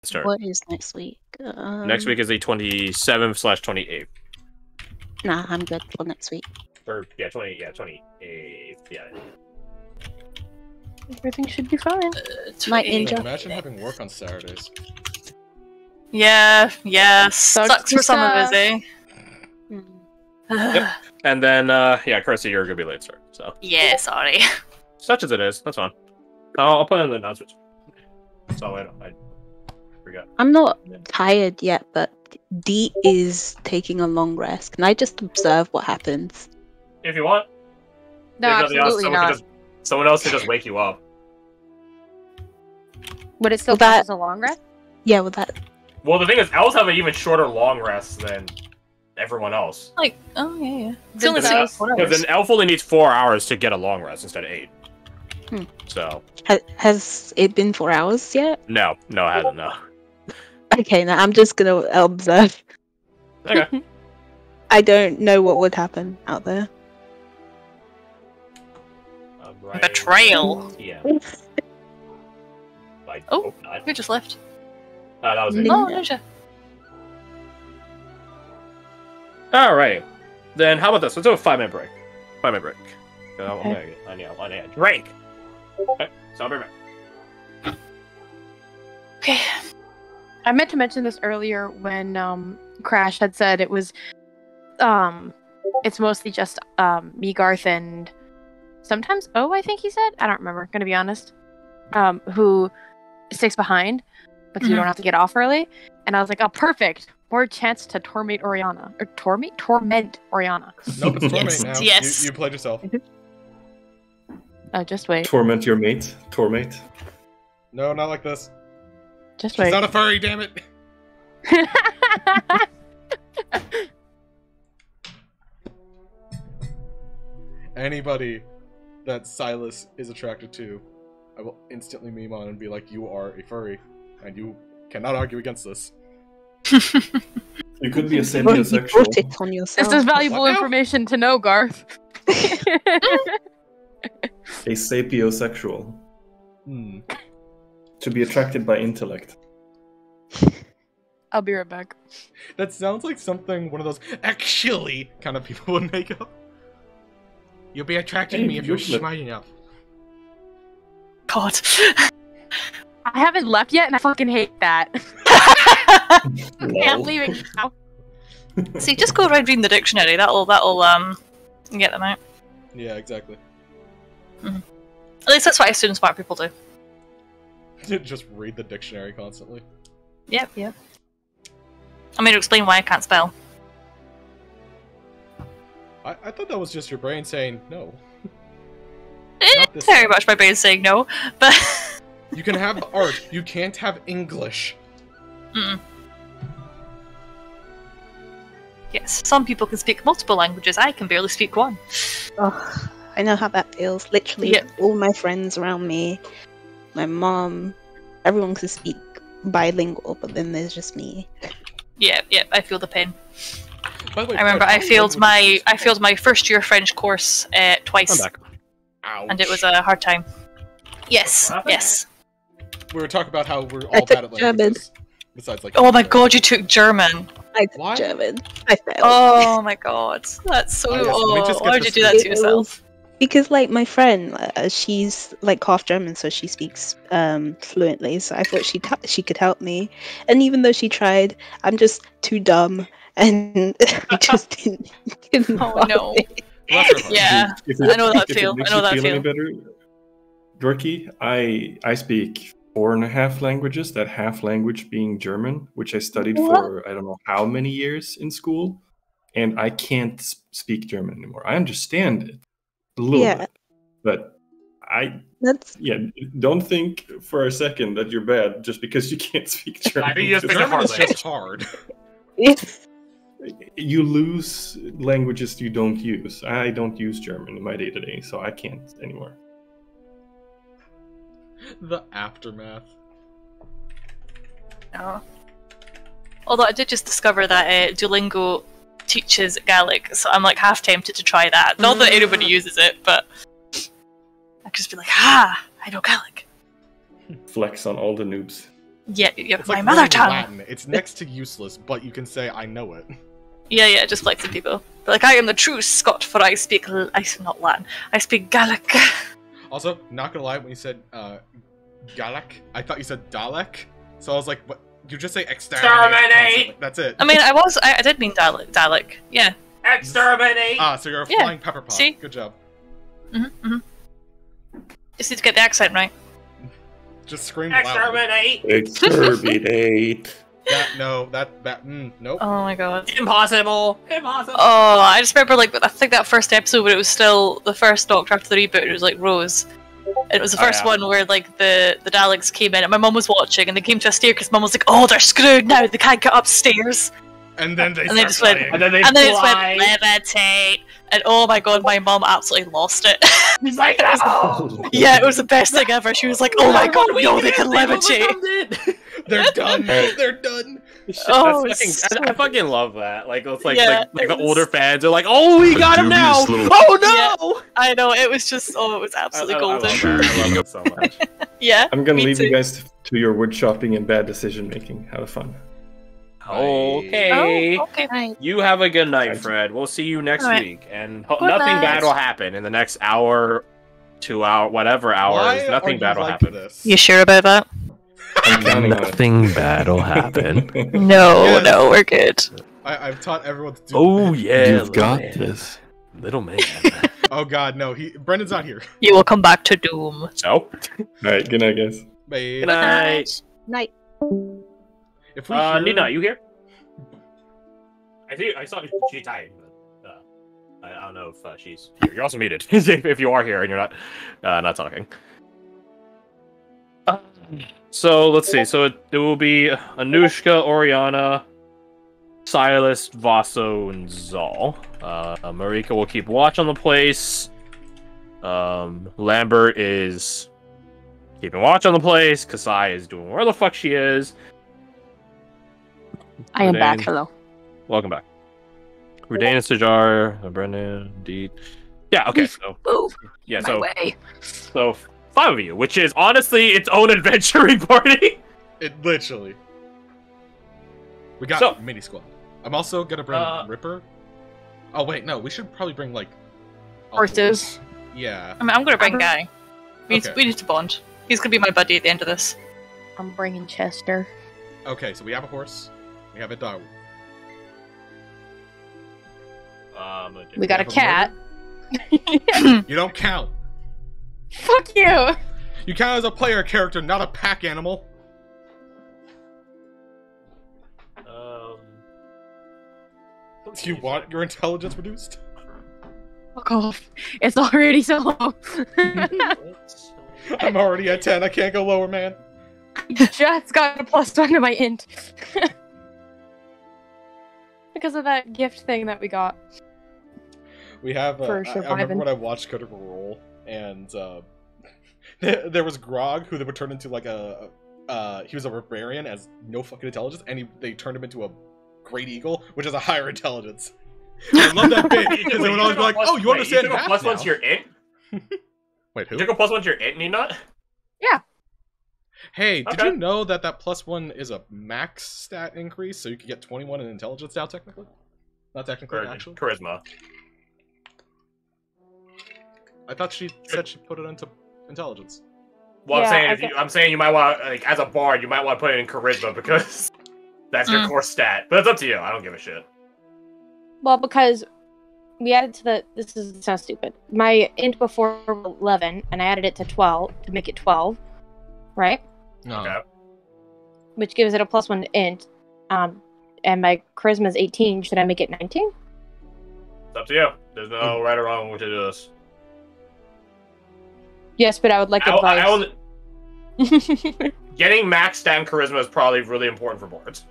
start. What is next week? Next week is the 27th/28th. Nah, I'm good for next week. Or 28th. Yeah. Everything should be fine. Might ninja. Imagine having work on Saturdays. Yeah. Sucks for some of us, eh? Yep. And then, Kirsty, you're gonna be late, sir. So. Yeah, sorry. Such as it is, that's fine. I'll put in the announcements. So I forgot. I'm not tired yet, but Dee is taking a long rest. Can I just observe what happens? If you want. No, absolutely not. Someone else can just wake you up. Would it still Well, count as a long rest? Yeah, well that. Well, the thing is, elves have an even shorter long rest than everyone else. Like, oh yeah. It's Then only so- 4 hours. Because an elf only needs 4 hours to get a long rest instead of 8. So. Has it been 4 hours yet? No, it hasn't. No. Okay, now I'm just gonna observe. Okay. I don't know what would happen out there. Right. Betrayal. Yeah. I Oh, hope not. who just left? That was it. Oh, Ninja. Alright. Then how about this? Let's do a 5-minute break. 5-minute break. I need a drink. Okay, so I'll be back. Okay. I meant to mention this earlier when Crash had said it was it's mostly just me, Garth, and sometimes I think he said, I don't remember, gonna be honest. Who sticks behind because you don't have to get off early. And I was like, oh, perfect. More chance to torment Oriana. Or torment Oriana. Nope, it's torment Yes, now. yes. You played yourself. Oh, just wait. Torment your mate. Tormate. No, not like this. Just She's wait. not a furry, damn it. Anybody that Silas is attracted to, I will instantly meme on and be like, you are a furry, and you cannot argue against this. You could be a Well, you sapiosexual. brought it on yourself. This is valuable What now? information to know, Garth. A sapiosexual. Hmm. To be attracted by intellect. I'll be right back. That sounds like something one of those actually kind of people would make up. You'll be attracted to Hey, me if you're Euclid. smart enough. God. I haven't left yet, and I fucking hate that. Lol. Can't leave it now. See, just go around reading the dictionary. That'll get them out. Yeah, exactly. At least that's what I assume smart people do. Just read the dictionary constantly. Yep. I mean, to explain why I can't spell. I thought that was just your brain saying no. It's Not this very time. much my brain saying no, but You can have art, you can't have English. yes, some people can speak multiple languages. I can barely speak one. Oh, I know how that feels. Literally, Yeah. all my friends around me, my mom, everyone can speak bilingual, but then there's just me. Yeah, I feel the pain. By the way, I remember Fred, I failed my first year French course I'm twice, back. Ouch. and it was a hard time. Yes, What happened? yes. We were talking about how we're I all took bad at German. languages. Besides, like, Oh my god, you took German. I took Why? German. I failed. Oh my god, that's so. Oh, yes, let me just get Why would you this do that to straight. yourself? Because, like, my friend, she's, like, half German, so she speaks fluently, so I thought she could help me. And even though she tried, I'm just too dumb, and I just didn't Oh bother. no. bless her heart. Yeah, If I know that if it feel. I makes know you that feel any feel. better, Dorky, I speak 4.5 languages, that half language being German, which I studied What? for I don't know how many years in school, and I can't speak German anymore. I understand it a little Yeah. bit, but That's don't think for a second that you're bad just because you can't speak German. I think you just picked a German hard is language. just hard. You lose languages you don't use. I don't use German in my day-to-day, so I can't anymore. The aftermath. No. Although I did just discover that Duolingo teaches Gaelic, so I'm like half tempted to try that. Not that anybody uses it, but I could just be like, I know Gaelic. Flex on all the noobs. Yeah, It's my like mother learning tongue. Latin. It's next to useless, but you can say I know it. Yeah, just flexing people. But like, I am the true Scot, for I speak not Latin. I speak Gaelic. Also, not gonna lie, when you said Galak, I thought you said Dalek. So I was like, what? You just say exterminate. That's it. I mean, I did mean Dalek. Yeah. Exterminate! So you're a Yeah. flying pepper pot. See? Good job. Just need to get the accent right. Just scream loud. Exterminate! Exterminate. Nope. Oh my god. Impossible! Impossible! Oh, I just remember, like, I think that first episode where it was still the first Doctor after the reboot, it was like Rose. And it was the first one where, like, the Daleks came in, and my mum was watching, and they came to a staircase. Mum was like, "Oh, they're screwed now. They can't get upstairs." And then they just went, flying. And then they just went fly. levitate. And oh my god, my mum absolutely lost it. He's like, no! Yeah, it was the best thing ever. She was like, "Oh my god, we know they can levitate." They're done. They're done. Oh, I fucking love that. Like, it's like, Yeah, like it the was- older fans are like, "Oh, we got him now! dubious little- Oh no!" I know, it was just, it was absolutely golden. I love it so much. Yeah. I'm gonna me leave too. you guys to your wood chopping and bad decision making. Have fun. Okay. Oh, okay. You have a good night, Thank you. Fred. We'll see you next Alright. week, and Good nothing night. bad will happen in the next hour, 2 hour, whatever hours. Why Nothing are you bad will like happen. this? You sure about that? I'm counting on it. Nothing bad will happen. No, Yes. no, we're good. I've taught everyone to do. Oh yeah, You've got this. little man. Oh god, no. Brendan's not here. You will come back to Doom. So, Alright, good night, guys. Bye. good night. Night. If we hear... Nina, you here? I saw she tired, but I don't know if she's here. You're also muted if you are here and you're not talking. So let's see. So it will be Anushka, Oriana, Silas, Vaso, and Zal. Marika will keep watch on the place. Lambert is keeping watch on the place. Kasai is doing where the fuck she is. I am back. Renee- Hello. Welcome back. Rudane, Sajar, Brendan, Deet. Yeah, okay. So Move yeah, my so way. 5 of you, which is honestly its own adventuring party. It literally. We got So- mini squad. I'm also gonna bring Ripper. Oh wait, no. We should probably bring like a Horses. horse. Yeah. I mean, I'm gonna bring Guy. We Okay. need to bond. He's gonna be my buddy at the end of this. I'm bringing Chester. Okay, so we have a horse. We have a dog. We got a have a cat. You don't count. Fuck you. You count as a player character, not a pack animal. Do you want your intelligence reduced? Fuck off. It's already so low. I'm already at 10. I can't go lower, man. Just got a +1 to my int. Because of that gift thing that we got. We have. For I remember surviving. when I watched Critical Role, and there was Grog, who they would turn into like a. He was a barbarian as no fucking intelligence, and they turned him into a great eagle, which is a higher intelligence. I love that bit because they would always be like, "Oh, you understand You took a math plus now." one to your int? Wait, who? You took a plus one to your int, Nina? Hey, did Okay. you know that +1 is a max stat increase, so you could get 21 in intelligence now, technically? Not technically, actually. Charisma. I thought she said she put it into intelligence. Well, Yeah, I'm saying I if you, I'm saying you might want, like, as a bard, you might want to put it in charisma because that's your core stat. But it's up to you. I don't give a shit. Well, because we added to the. This sounds stupid. My int before was 11, and I added it to 12 to make it 12, right? No. Okay. Which gives it a +1 to int. And my charisma is 18. Should I make it 19? It's up to you. There's no right or wrong way to do this. Yes, but I would like I advice. getting max stat and charisma is probably really important for boards.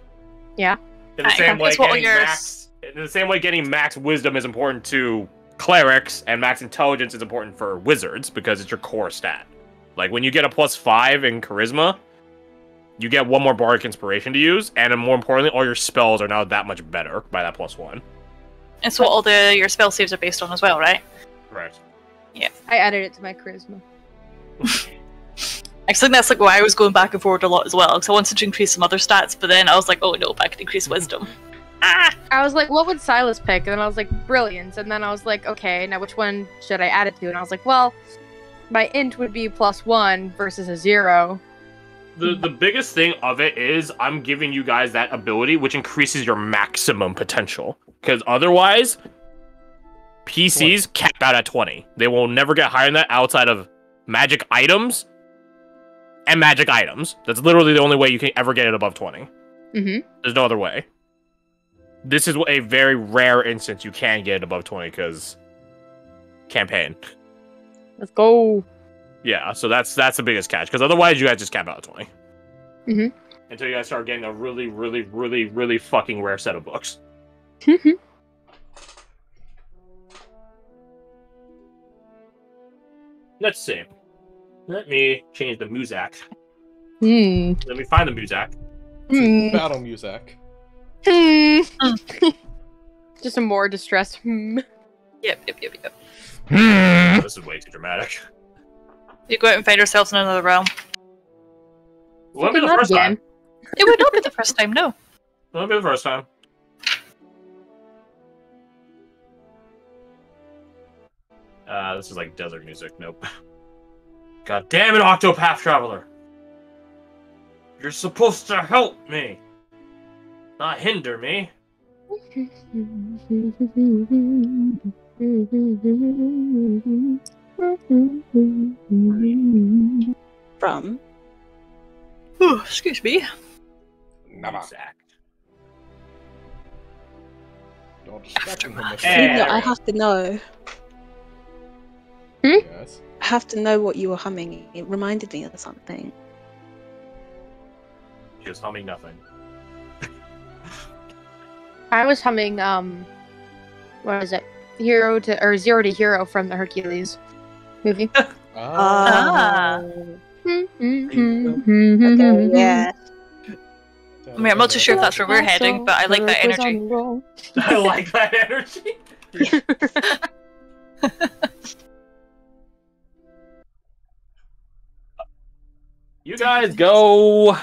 Yeah. In the same way, It's what getting yours- max. In the same way, getting max wisdom is important to clerics, and max intelligence is important for wizards because it's your core stat. Like when you get a +5 in charisma, you get one more bardic inspiration to use, and then more importantly, all your spells are now that much better by that +1. It's what all your spell saves are based on as well, right? Right. I added it to my charisma. I think that's like why I was going back and forward a lot as well, because I wanted to increase some other stats, but then I was like, oh no, I can increase wisdom. I was like, what would Silas pick? And then I was like, brilliance. And then I was like, okay, now which one should I add it to? And I was like, well, my int would be +1 versus a 0. The biggest thing of it is I'm giving you guys that ability, which increases your maximum potential. Because otherwise, PCs cap out at 20. They will never get higher than that outside of magic items and magic items. That's literally the only way you can ever get it above 20. Mm-hmm. There's no other way. This is a very rare instance you can get it above 20 because campaign. Let's go. Yeah, so that's the biggest catch, because otherwise you guys just cap out at 20. Mm-hmm. Until you guys start getting a really, really, really, really fucking rare set of books. Let's see. Let me change the Muzak. Let me find the Muzak. Battle music. Just a more distressed. Yep. This is way too dramatic. You go out and find yourselves in another realm. It won't be the first time. It would not be the first time, no. It won't be the first time. This is like desert music. Nope. God damn it, Octopath Traveler! You're supposed to help me, not hinder me. From? Oh, excuse me. Never. Exact. Don't distract him. Hey. I have to know. Yes. I have to know what you were humming. It reminded me of something. She was humming nothing. I was humming, what is it? Zero to Hero from the Hercules movie. Okay, yeah. I mean, I'm not too sure if that's where we're heading, but I like that energy. I like that energy. You guys go.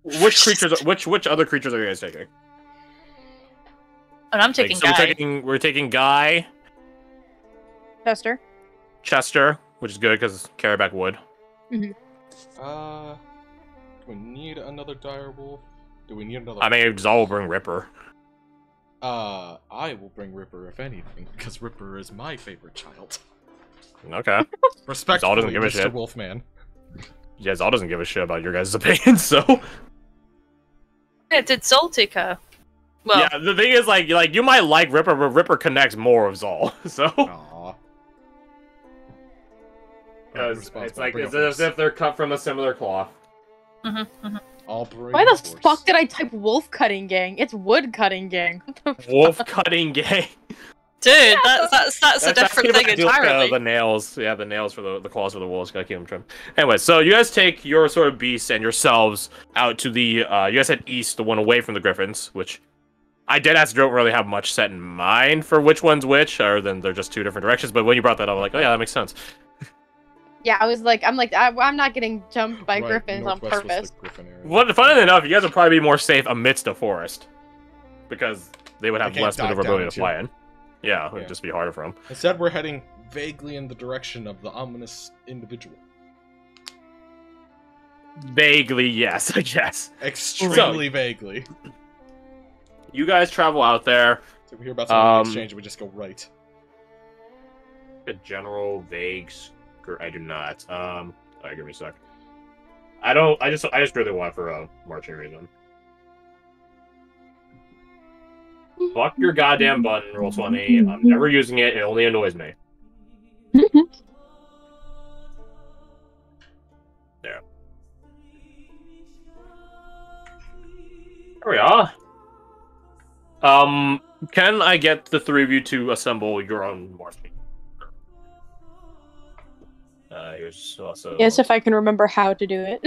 Which creatures? Which other creatures are you guys taking? And I'm taking So Guy. we're taking Guy, Chester. which is good because carry back wood. Do we need another dire wolf? Do we need another? I mean, Zal will bring Ripper. I will bring Ripper if anything, because Ripper is my favorite child. Okay. Respectfully, Zal doesn't give a Mr. shit. Wolfman. Yeah, Zal doesn't give a shit about your guys' opinions, so. Yeah, did Zol take a... Well, Yeah, the thing is, like you might like Ripper, but Ripper connects more of Zal, so. Aww. Because it's like it's as if they're cut from a similar cloth. I'll bring Why the horse. fuck did I type wolf cutting gang? It's wood cutting gang. What the fuck? Wolf cutting gang. dude, that's a different thing entirely. The nails, yeah, the nails for the claws for the wolves. Gotta keep them trimmed. Anyway, so you guys take your sort of beasts and yourselves out to the. You guys head east, the one away from the griffins, which I deadass don't really have much set in mind for which one's which, other than they're just two different directions. But when you brought that up, I'm like, oh yeah, that makes sense. Yeah, I'm not getting jumped by griffins on northwest was the purpose. Griffin area. Well, funnily enough, you guys would probably be more safe amidst a forest because they would have can't less dive maneuverability down to fly in. Yeah, it would just be harder for them. Instead, we're heading vaguely in the direction of the ominous individual. Vaguely, yes, I guess. Extremely vaguely. You guys travel out there. So we hear about some exchange, and we just go right. A general vague. I do not. Sorry, give me a sec. I don't. I just really want for a marching reason. Fuck your goddamn button, roll 20. I'm never using it. It only annoys me. There. There we are. Can I get the three of you to assemble your own marching? Here's also... Yes, if I can remember how to do it.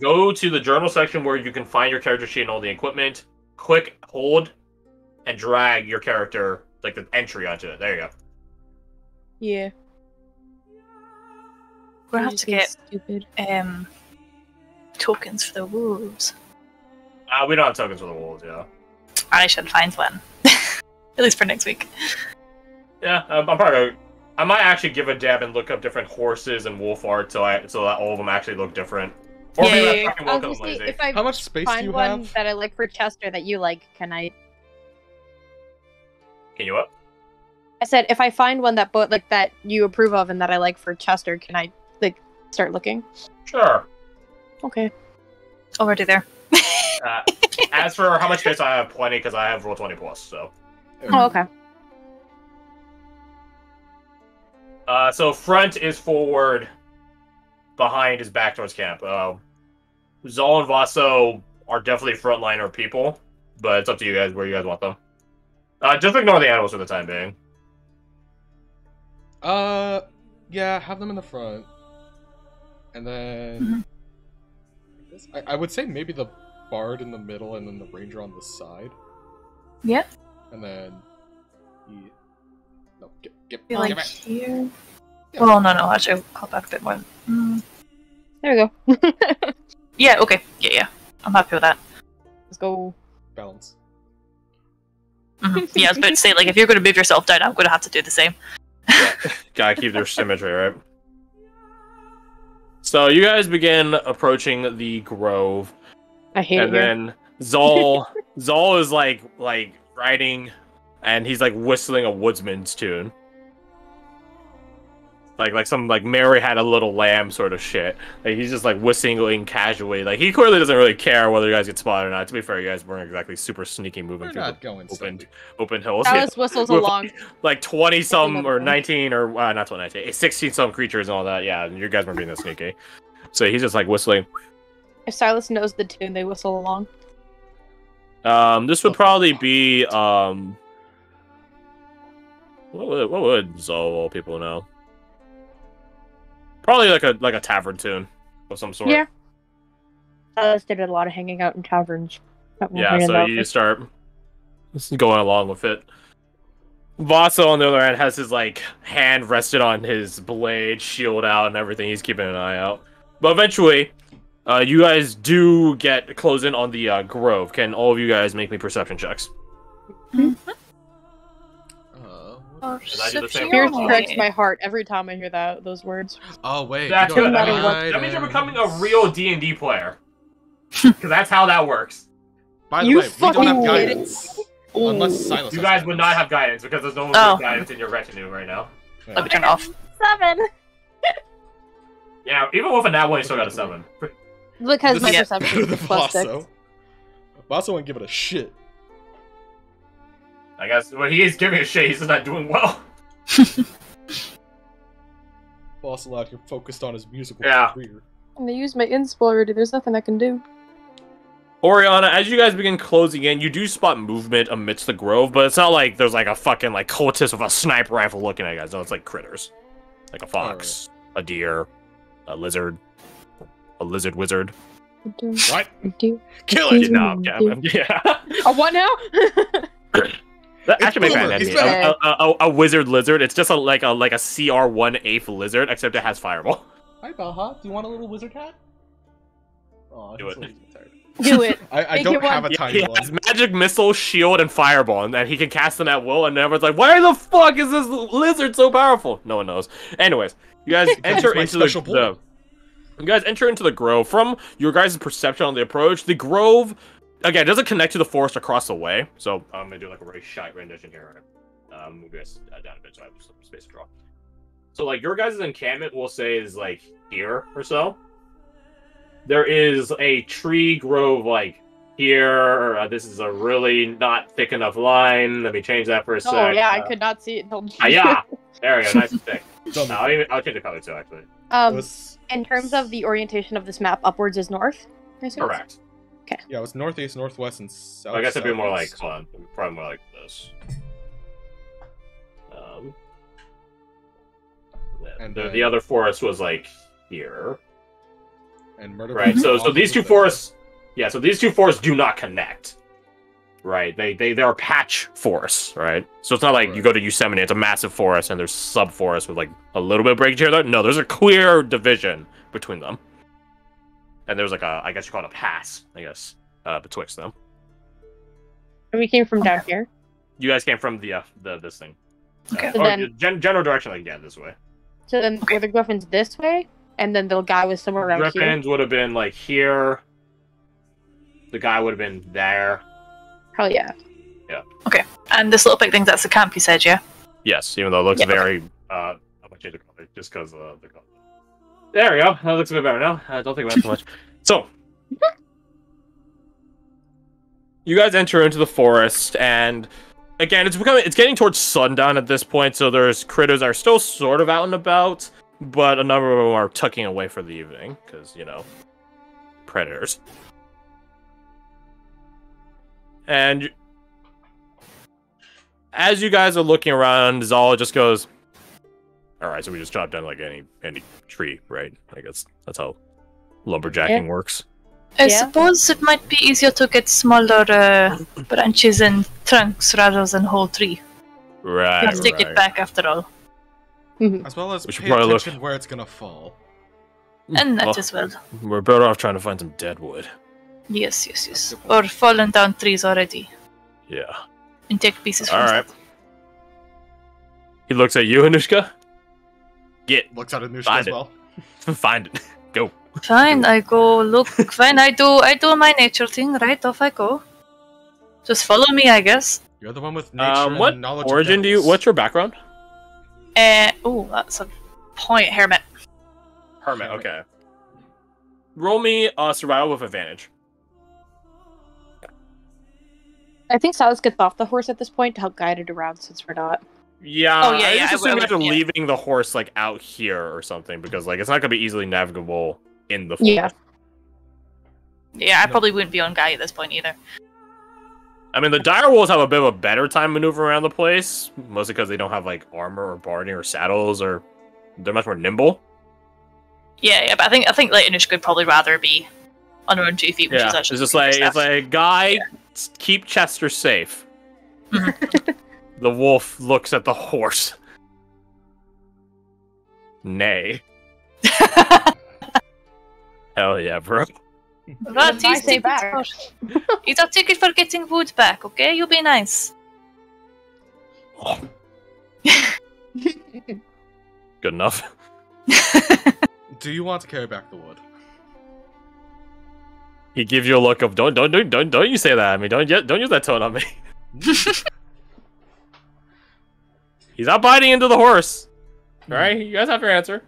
Go to the journal section where you can find your character sheet and all the equipment. Click, hold, and drag your character, like the entry onto it. There you go. Yeah. gonna have to get stupid. tokens for the wolves. We don't have tokens for the wolves, yeah. I should find one. At least for next week. Yeah, I'm probably. I might actually give a dab and look up different horses and wolf art so that all of them actually look different. Or maybe I fucking I woke was up gonna say, lazy. if I How much space do find you one have? that I like for Chester that you like, can I? Can you up? I said if I find one that that you approve of and that I like for Chester, can I start looking? Sure. Okay. Already there. As for how much space I have, plenty because I have Roll20 plus. So. Oh, okay. So front is forward, behind is back towards camp. Zal and Vaso are definitely frontliner people, but it's up to you guys where you guys want them. Just ignore the animals for the time being. Yeah, have them in the front. And then... I would say maybe the bard in the middle and then the ranger on the side. Yep. And then... No, Be like back. here. Well, no, actually, I'll call back a bit more. There we go. Yeah, okay. Yeah. I'm happy with that. Let's go. Balance. Yeah, I was about to say, like, if you're going to move yourself down, I'm going to have to do the same. Gotta keep their symmetry, right? So you guys begin approaching the grove, I hate and it here. then Zal is like riding, and he's like whistling a woodsman's tune, like some like Mary had a little lamb sort of shit. Like he's just like whistling casually. Like he clearly doesn't really care whether you guys get spotted or not. To be fair, you guys weren't exactly super sneaky moving We're through not the going open hills. Alice whistles With, along. like 20 some Another or one. 19 or not 20, 19, 16 some creatures and all that. Yeah, and you guys weren't being that sneaky. So he's just like whistling. If Silas knows the tune, they whistle along. This would probably be what would Zal people know? Probably like a tavern tune of some sort. Yeah. Silas did a lot of hanging out in taverns. Yeah, so you start going along with it. Vaso, on the other hand, has his like hand rested on his blade, shield out, and everything. He's keeping an eye out. But eventually, you guys do get close in on the grove. Can all of you guys make me perception checks? Did I do the same? Fear Oh. strikes my heart every time I hear those words. Oh wait, That's you don't good. hide That means you're him. becoming a real D&D player. Because that's how that works. By the You way, we don't have fucking guidance. Unless Silas You has guys would not guidance. have guidance because there's no one Oh. with guidance in your retinue right now. Yeah. Let me turn it off. 7! Yeah, even with a nat one, you still got a 7. Because my This is perception the is plus 6. Vaso. Vaso won't give it a shit. I guess when he is giving a shit, he's just not doing well. Vaso out here focused on his musical Yeah. career. And I used my inspo already. There's nothing I can do. Oriana, as you guys begin closing in, you do spot movement amidst the grove, but it's not like there's like a fucking like cultist with a sniper rifle looking at you guys. No, it's like critters. Like a fox, a deer, a lizard wizard. What? Do. Kill it! No, yeah. A what now? That actually makes Boomer, sense. he's back. A wizard lizard. It's just like a CR1 eighth lizard, except it has fireball. Hi, Baha. Do you want a little wizard hat? Oh, Do it. Do it. I Make don't it have one. a tiny He one. has magic missile, shield, and fireball, and he can cast them at will. And everyone's like, "Why the fuck is this lizard so powerful?" No one knows. Anyways, you guys enter he's my into special the you guys enter into the grove. From your guys' perception on the approach, the grove again doesn't connect to the forest across the way. So I'm gonna do like a very shy rendition here. Move you guys down a bit so I have some space to draw. So like your guys' encampment, we'll say, is like here or so. There is a tree grove like here. This is a really not thick enough line. Let me change that for a sec. Oh yeah, I could not see it until. Yeah, there we go, nice and thick. Don't No, I'll change the color too, actually. In terms of the orientation of this map, upwards is north. I assume? Correct. Yeah, it was northeast, northwest, and south. So I guess it'd be more like, southeast. hold on, probably more like this. And the then- other forest was like here, And murder. right? So these two forests, yeah. So these two forests do not connect. right? They're patch forests, right? So it's not like you go to Yosemite, it's a massive forest, and there's sub-forests with like a little bit of breakage here. There. No, there's a clear division between them. And there's like I guess you call it a pass, I guess, betwixt them. And we came from down here. You guys came from the this thing. Okay. So then, General direction, like, yeah, this way. so then were the Griffins this way? And then the guy was somewhere around Griffins would have been like here. The guy would have been there. Hell yeah. Okay. And this little big thing, that's the camp you said, yeah? Yes, even though it looks Yeah, very I'm gonna change the color just because the color. There we go. That looks a bit better now. Don't think about it too much. So you guys enter into the forest, and again, it's getting towards sundown at this point, so there's critters that are still sort of out and about, but a number of them are tucking away for the evening because, you know, predators. And as you guys are looking around, Zala just goes, all right, so we just chop down like any tree, right? I guess that's how lumberjacking works. I Yeah. suppose it might be easier to get smaller branches and trunks rather than whole tree. Right. You have to take it back after all. As well as We should pay probably attention where it's gonna fall. And that Well, as well. We're better off trying to find some dead wood. Yes. Or fallen down trees already. Yeah. And take pieces from All right. that. He looks at you, Anushka. Get Looks at Anushka Find as it. well. find it. Go. Fine, I go look. Fine, I do my nature thing, right? Off I go. Just follow me, I guess. You're the one with nature What and knowledge. origin of do you? devils. What's your background? Oh, that's a point, Hermit. Hermit. Hermit. Okay. Roll me survival with advantage. I think Silas gets off the horse at this point to help guide it around since we're not. Yeah. Oh, yeah, I yeah, just I assume you would- guys are yeah. leaving the horse like out here or something because like it's not gonna be easily navigable in the forest. Yeah. Yeah, I probably wouldn't be on Guy at this point either. I mean, the dire wolves have a bit of a better time maneuvering around the place, mostly because they don't have like armor or barding or saddles, or they're much more nimble. Yeah, but I think like Anushka would probably rather be on her own 2 feet, which Yeah, is it's actually just like stuff. it's like guy, keep Chester safe. The wolf looks at the horse. Nay. Hell yeah, bro. Right, I he's say ticket back. for he's a ticket for getting wood back, okay? You be nice. Good enough. Do you want to carry back the wood? He gives you a look of don't you say that at me. Don't use that tone on me. He's not biting into the horse. Alright, you guys have your answer.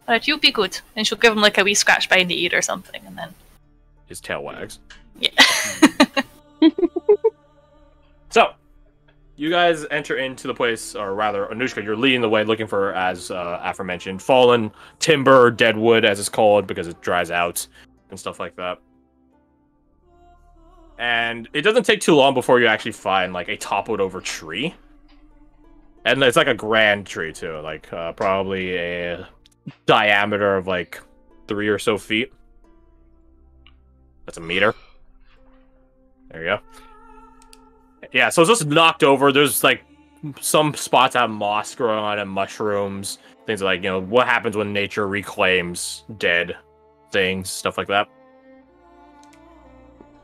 Alright, you be good. And she'll give him like a wee scratch behind the ear or something, and then His tail wags. yeah. So, you guys enter into the place, or rather, Anushka, you're leading the way looking for, as aforementioned, fallen timber, dead wood, as it's called, because it dries out and stuff like that. And it doesn't take too long before you actually find, like, a toppled over tree. And it's like a grand tree, too. Like, probably a diameter of, like, 3 or so feet. That's a meter. There you go. Yeah, so it's just knocked over. There's, like, some spots have moss growing on it, mushrooms, things like, you know, what happens when nature reclaims dead things, stuff like that.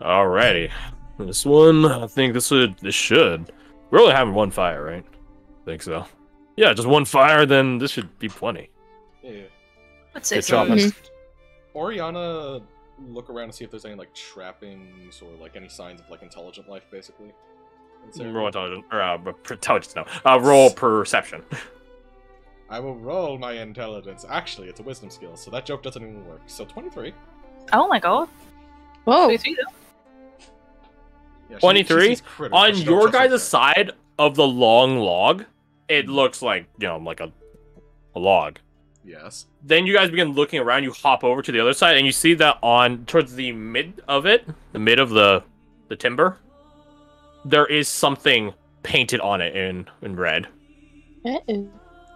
Alrighty. This one, I think this should. We're only having one fire, right? I think so. Yeah, just one fire, then this should be plenty. Yeah. Let's Good say job. so. Oriana, look around and see if there's any like trappings or like any signs of like intelligent life, basically. Roll intelligence, or intelligence, no. Roll perception. I will roll my intelligence. Actually, it's a wisdom skill, so that joke doesn't even work. So 23. Oh my god. Whoa. 23 though. Yeah, she 23? sees critters, but On she don't your trust her guys' side of the long log, it looks like, you know, like a log. Yes. Then you guys begin looking around, you hop over to the other side, and you see that on towards the mid of it, the mid of the timber, there is something painted on it in red. Uh-oh.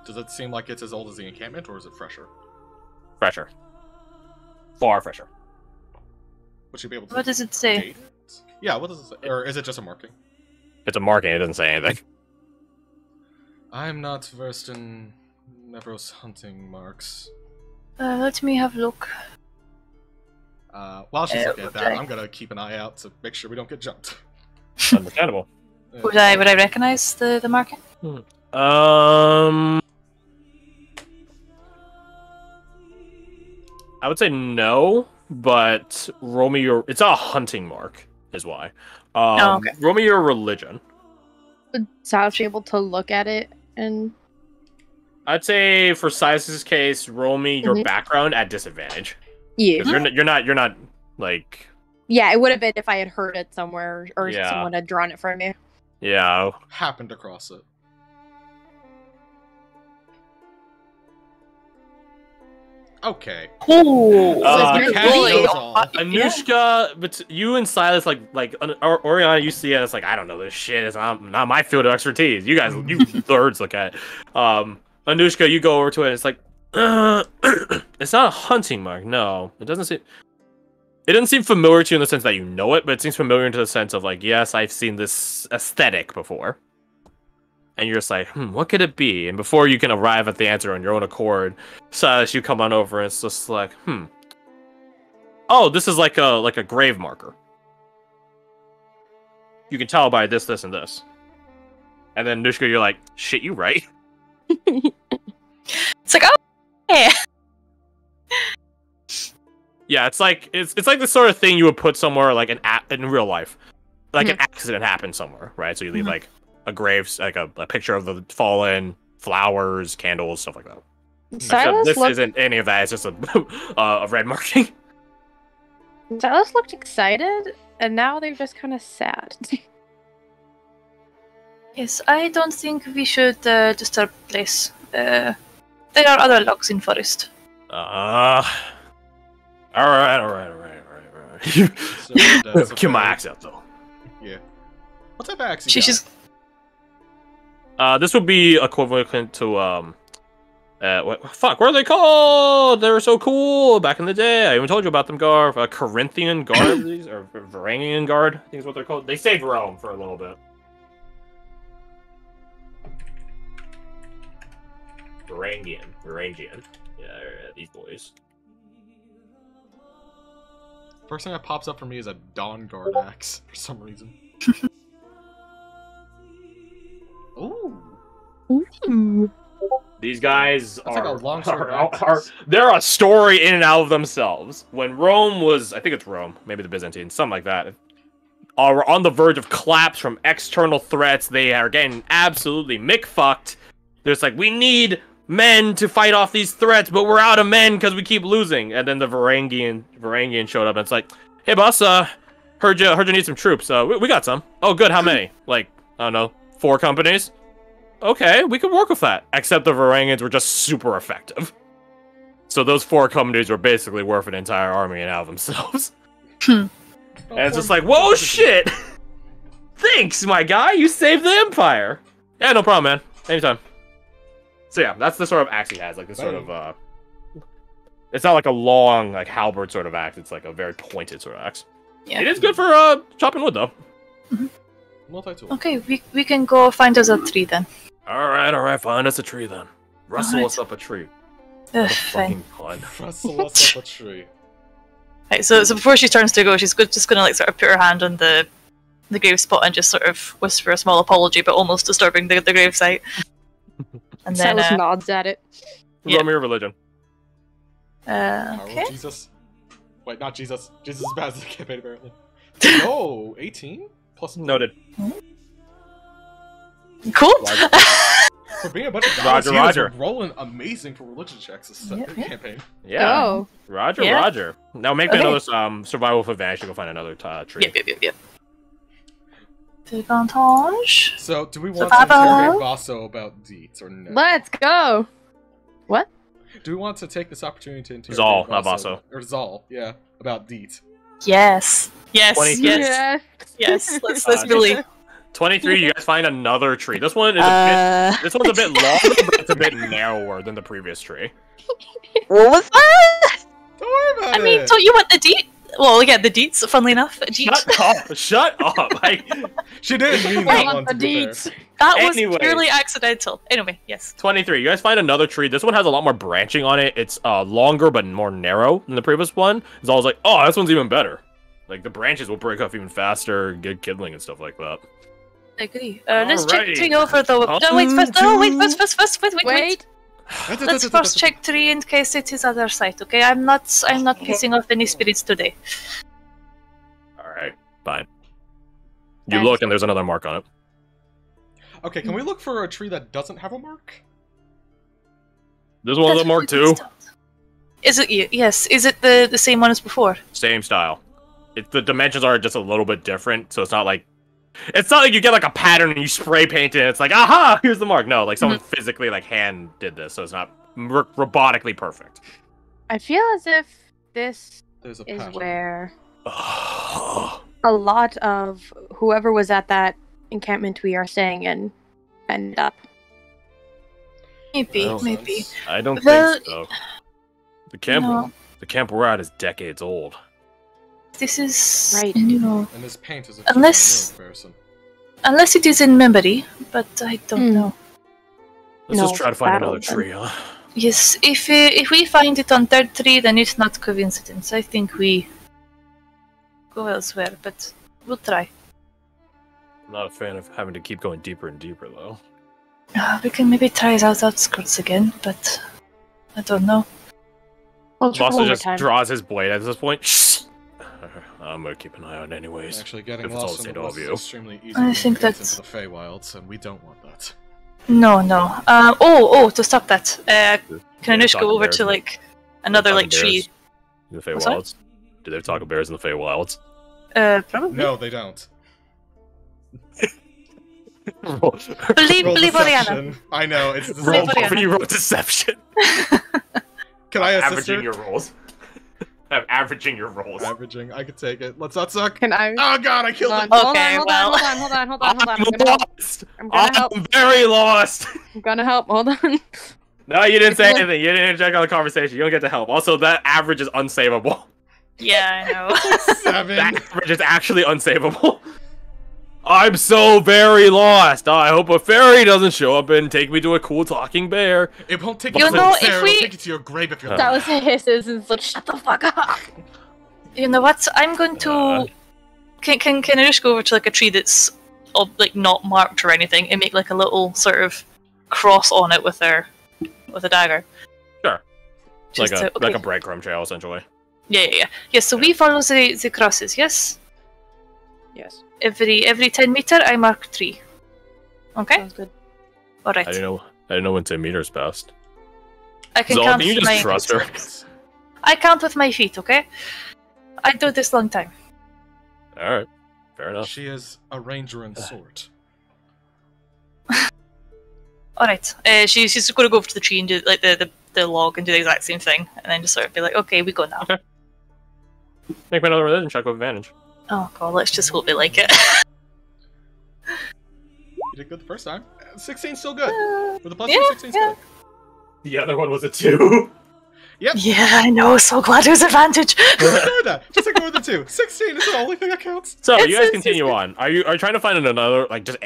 Does it seem like it's as old as the encampment, or is it fresher? Fresher. Far fresher. Would she be able to What does it say? date it? Yeah, what does it say? Or is it just a marking? It's a marking. It doesn't say anything. I'm not versed in Nevros hunting marks. Let me have a look. While she's looking at that, okay. I'm gonna keep an eye out to make sure we don't get jumped. Understandable. Would I recognize the marking? I would say no, but roll me your. It's not a hunting mark, is why. Okay. Roll me your religion. Would Silas be able to look at it and? I'd say for Silas's case, roll me your background at disadvantage. Yeah. 'Cause you're not like. Yeah, it would have been if I had heard it somewhere or Yeah. someone had drawn it for me. Yeah. Happened across it. Okay. Ooh. you're Cassie really- knows all. Anushka, but you and Silas, Oriana, you see it. It's like, I don't know this shit. It's not my field of expertise. You guys, you nerds look at it. Anushka, you go over to it. And it's like, it's not a hunting mark. No, it doesn't seem. It doesn't seem familiar to you in the sense that you know it, but it seems familiar into the sense of like, yes, I've seen this aesthetic before. And you're just like, what could it be? And before you can arrive at the answer on your own accord, Silas, you come on over and it's just like, oh, this is like a grave marker. You can tell by this, this, and this. And then Nushka, you're like, shit, you right. It's like, oh, yeah. Yeah, it's like the sort of thing you would put somewhere like in real life, like an accident happened somewhere, right? So you leave like a grave, like a picture of the fallen, flowers, candles, stuff like that. Silas This looked, isn't any of that. It's just a red marking. Silas looked excited, and now they're just kind of sad. Yes, I don't think we should disturb the place. There are other logs in forest. All right. So that's Get my okay. axe out though. Yeah. What type of axe you She got? just This would be equivalent to what are they called? They were so cool back in the day. I even told you about them, Garth. Corinthian guard, these or Varangian guard, I think is what they're called. They saved Rome for a little bit. Varangian. Yeah, these boys. First thing that pops up for me is a Dawn Guard axe for some reason. Ooh. These guys That's like a longsword axe. they're a story in and out of themselves. When Rome was, I think it's Rome, maybe the Byzantines, something like that, are on the verge of collapse from external threats. They are getting absolutely mick-fucked. There's like, we need men to fight off these threats, but we're out of men because we keep losing. And then the Varangian showed up, and it's like, hey boss, heard you need some troops. We got some. Oh good, how many? Like, I don't know, 4 companies? Okay, we could work with that. Except the Varangians were just super effective. So those 4 companies were basically worth an entire army and out of themselves. And it's just like, whoa, shit! Thanks, my guy! You saved the Empire! Yeah, no problem, man. Anytime. So yeah, that's the sort of axe he has. Like, this sort of, it's not like a long, like, halberd sort of axe. It's like a very pointed sort of axe. yeah. It is good for, chopping wood, though. Multi-tool. Okay, we can go find us a tree then. Alright, find us a tree then. Rustle Alright. us up a tree. Ugh, Fucking fine. pun. Rustle us up a tree. Right, so before she turns to go, she's just gonna like sort of put her hand on the grave spot and just sort of whisper a small apology, but almost disturbing the grave site. And then Silas nods at it. Roll me your religion. Power of okay. Jesus. Wait, not Jesus. Jesus is bad at the campaign, apparently. Oh, 18? Plus Noted. Cool. For being a bunch of guys, Roger. rolling amazing for religion checks this campaign. Yeah. Oh. Roger. Now make me another survival with advantage to go find another tree. Yep. Advantage. So, do we want to interrogate Vaso about deeds or no? Let's go. What? Do we want to take this opportunity to interrogate Zal, not Vaso. Or Zal, yeah, about deeds? Yes. 23. Yes. Let's believe. 23. You guys find another tree. This one is a bit. This one's a bit longer, but it's a bit narrower than the previous tree. What was that? Don't worry about I mean, it. don't you want the deed? Well, yeah, the deets. Funnily enough, Shut up! Shut up! She didn't mean that one, to be fair. That was Anyways. purely accidental. Anyway, yes. 23. You guys find another tree. This one has a lot more branching on it. It's longer but more narrow than the previous one. It's always like, oh, this one's even better. Like the branches will break off even faster, get kindling and stuff like that. I agree. Let's check Alrighty. tree over though. No, wait, first. No, wait. Let's first check tree in case it is other side. Okay, I'm not pissing off any spirits today. All right, fine. You look and there's another mark on it. Okay, can we look for a tree that doesn't have a mark? There's one with a mark too. Is it? Yes. Is it the same one as before? Same style. The dimensions are just a little bit different, so it's not like you get like a pattern and you spray paint it. And it's like, aha, here's the mark. No, like someone physically like hand did this, so it's not robotically perfect. I feel as if this There's a is pattern. where a lot of whoever was at that encampment we are staying in ended up. Maybe, Well, maybe. I don't Well, think so. The camp we're at is decades old. This is Right. you know, And this paint is a Unless- person. unless it is in memory, but I don't know. Let's No, just try to find battle another then. tree, huh? Yes, if we find it on third tree, then it's not coincidence. I think we go elsewhere, but we'll try. I'm not a fan of having to keep going deeper and deeper, though. We can maybe try it out outskirts again, but I don't know. We'll try Buster one more just time. draws his blade at this point. Shh. I'm gonna keep an eye on it anyways. Actually, getting If it's all lost the in same the to all woods of is you. extremely easy I to think get that's- into the Feywilds, and we don't want that. No. To stop that, can Yeah, Anush talking go over bears to and- like another talking like tree? bears in the What's that? Feywilds. Do they have taco bears in the Feywilds? Probably. No, they don't. Believe Roll Oriana. deception. I know, it's Roll Roll Oriana. both of you roll deception. Can I assist Averaging her? your rolls. I'm averaging your rolls. Averaging, I can take it. Let's not suck. Can I? Oh god, I killed Hold it! on, Okay, hold well. on. I'm I'm gonna help. lost. I'm gonna help. I'm very lost. I'm gonna help. Hold on. No, you didn't say anything. You didn't interject on the conversation. You don't get to help. Also, that average is unsavable. Yeah, I know. 7. That average is actually unsavable. I'm so very lost. I hope a fairy doesn't show up and take me to a cool talking bear. It won't take You you to know, the if fair, we- it'll take you to your grave if you're That was hisses and like, shut the fuck up. You know what? I'm going to. Can Anush go over to like a tree that's like not marked or anything and make like a little sort of cross on it with a dagger? Sure. Just like to- a breadcrumb trail, essentially. Yeah. Yes. So we follow the crosses. Yes. Yes, Every 10 meter, I mark 3. Okay. sounds good. All right. I didn't know when 10 meters passed. I can Zol, count can you with just my. trust her? I count with my feet. Okay. I do this long time. All right, fair enough. She is a ranger in sword. All right. She's just going to go over to the tree and do like the log and do the exact same thing, and then just sort of be like, okay, we go now. Okay. Make me another religion check with advantage. Oh god, let's just hope they like it. You did good the first time. 16 still good. With a plus Yeah, 2, 16 yeah. still. The other one was a 2. Yep. Yeah, I know. So glad it was advantage. Just ignore that. Just ignore the 2. 16 is the only thing that counts. So you guys It's- continue on. Are you trying to find another like just?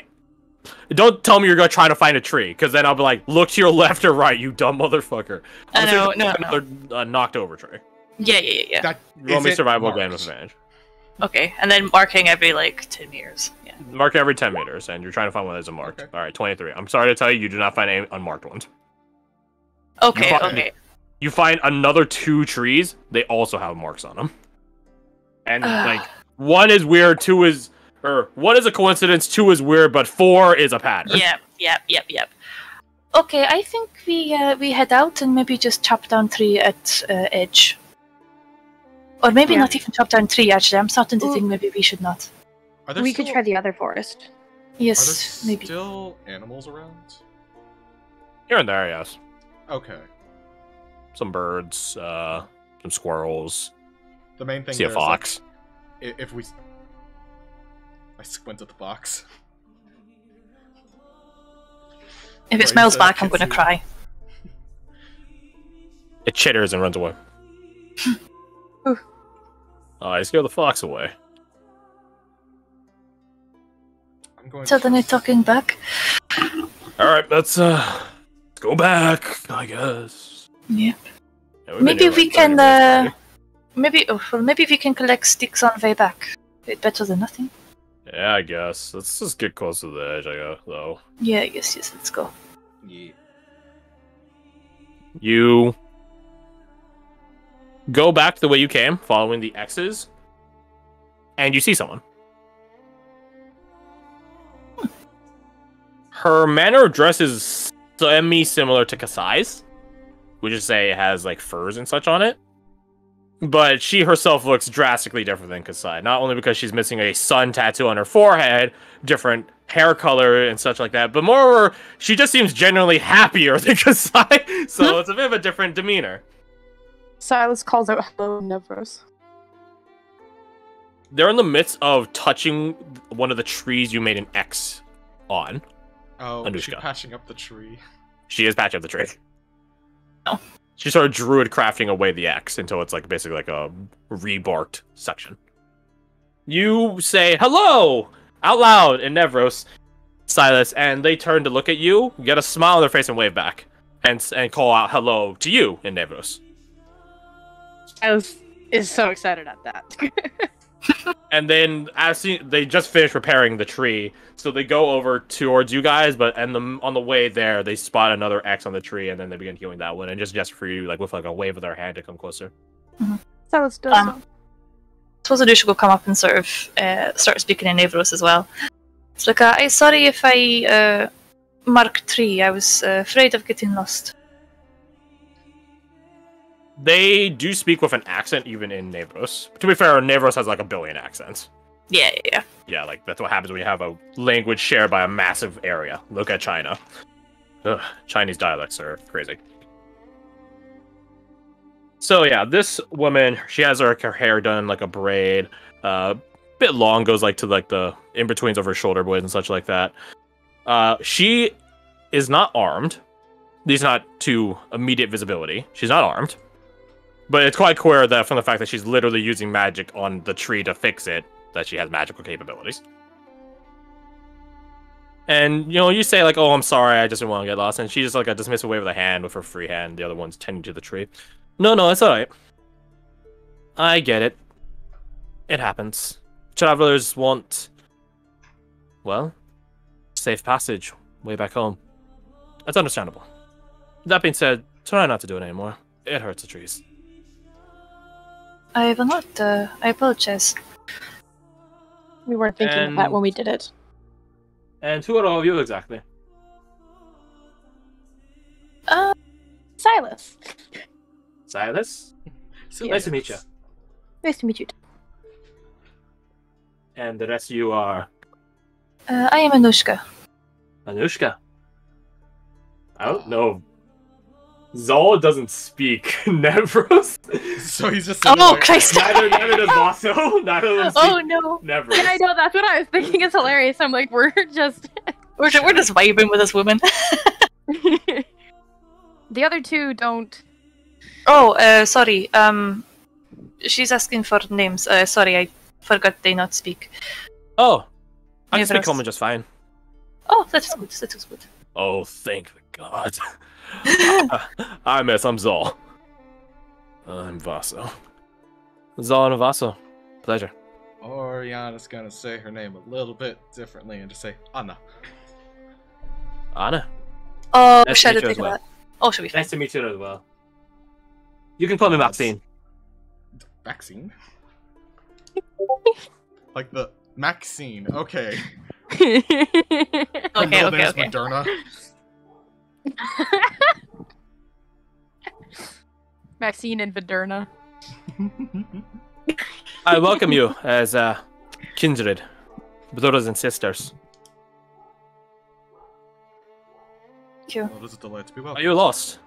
Don't tell me you're gonna try to find a tree, because then I'll be like, look to your left or right, you dumb motherfucker. I know, no. Another knocked over tree. Yeah. That Roll me isn't survival marked. again with advantage. Okay, and then marking every like 10 meters. Yeah. Mark every 10 meters, and you're trying to find one that isn't marked. Okay. All right, 23. I'm sorry to tell you, you do not find any unmarked ones. Okay. You find- Okay. You find another 2 trees. They also have marks on them. And like one is weird, 2 is, or 1 is a coincidence, 2 is weird, but 4 is a pattern. Yep. Okay, I think we head out and maybe just chop down 3 at edge. Or maybe Yeah. not even chop down 3. Actually, I'm starting to Ooh. think maybe we should not. Are there We still, could try the other forest. Are there Yes, maybe. still animals around? Here and there, yes. Okay. Some birds, some squirrels. The main thing See a there is, like, fox. if we... I squint at the box. If it Right, smells so back, I'm can going to see- cry. It chitters and runs away. I scare the fox away. I'm going So then you're talking back. Alright, let's go back, I guess. Yep. Yeah, we've been Maybe here, we like, 30 can, minutes maybe we can collect sticks on way back. It's better than nothing. already. Yeah, I guess. Let's just get close to the edge, I guess, though. Yeah, yes, let's go. Yeah. You go back the way you came, following the X's, and you see someone. Her manner of dress is semi-similar to Kasai's, which is say it has like furs and such on it. But she herself looks drastically different than Kasai, not only because she's missing a sun tattoo on her forehead, different hair color and such like that, but moreover, she just seems genuinely happier than Kasai, so it's a bit of a different demeanor. Silas calls out hello, Nevros. They're in the midst of touching one of the trees you made an X on. Oh, Anushka. she's patching up the tree. She is patching up the tree. Oh. She started druid crafting away the X until it's like basically like a rebarked section. You say hello out loud in Nevros, Silas, and they turn to look at you, get a smile on their face and wave back, and call out hello to you in Nevros. Silas is so excited at that. And then they just finished repairing the tree, so they go over towards you guys, but on the way there, they spot another X on the tree, and then they begin healing that one, and just gesture for you, like with like a wave of their hand to come closer. Silas does so. Suppose Adusha will come up and sort of start speaking in Navros as well. It's like, I'm sorry if I marked tree. I was afraid of getting lost. They do speak with an accent even in Nevros. To be fair, Nevros has like a billion accents. Yeah. Yeah, like that's what happens when you have a language shared by a massive area. Look at China. Ugh, Chinese dialects are crazy. So yeah, this woman, she has her hair done like a braid, bit long, goes like to like the in-betweens of her shoulder blades and such like that. She is not armed. These not to immediate visibility. She's not armed. But it's quite clear that from the fact that she's literally using magic on the tree to fix it, that she has magical capabilities. And, you know, you say like, oh, I'm sorry, I just didn't want to get lost. And she just like a dismissive wave of the hand with her free hand. The other one's tending to the tree. No, it's alright. I get it. It happens. Travelers want, well, safe passage way back home. That's understandable. That being said, try not to do it anymore. It hurts the trees. I will not. I apologize. We weren't thinking of that when we did it. And who are all of you exactly? Silas. Silas? So Nice to meet you. Nice to meet you. And the rest of you are... I am Anushka. Anushka. I don't know. Zol doesn't speak Nevros. So he's just Oh, Christ! Neither does Vaso. Neither of them speak Oh no! Nevros. Yeah, I know, that's what I was thinking. It's hilarious. I'm like, we're just We're just vibing with this woman. The other two don't. Oh, sorry. She's asking for names. Sorry, I forgot they not speak. Oh. I can speak Nevros. common just fine. Oh, that is good. That is good. Oh, thank God. I'm Zol. I'm Vaso. Zol and Vaso. Pleasure. Oriana's gonna say her name a little bit differently and just say Anna. Anna. Oh, Nice to should I meet you think as of well. that? Oh, should be fine. Nice to meet you as well. You can call me Maxine. Maxine? Like the Maxine, okay. Okay, No, okay, there's okay. Moderna. Maxine and Viderna. I welcome you as kindred, brothers and sisters. Thank you. Well, it is a delight to be welcome. Are you lost?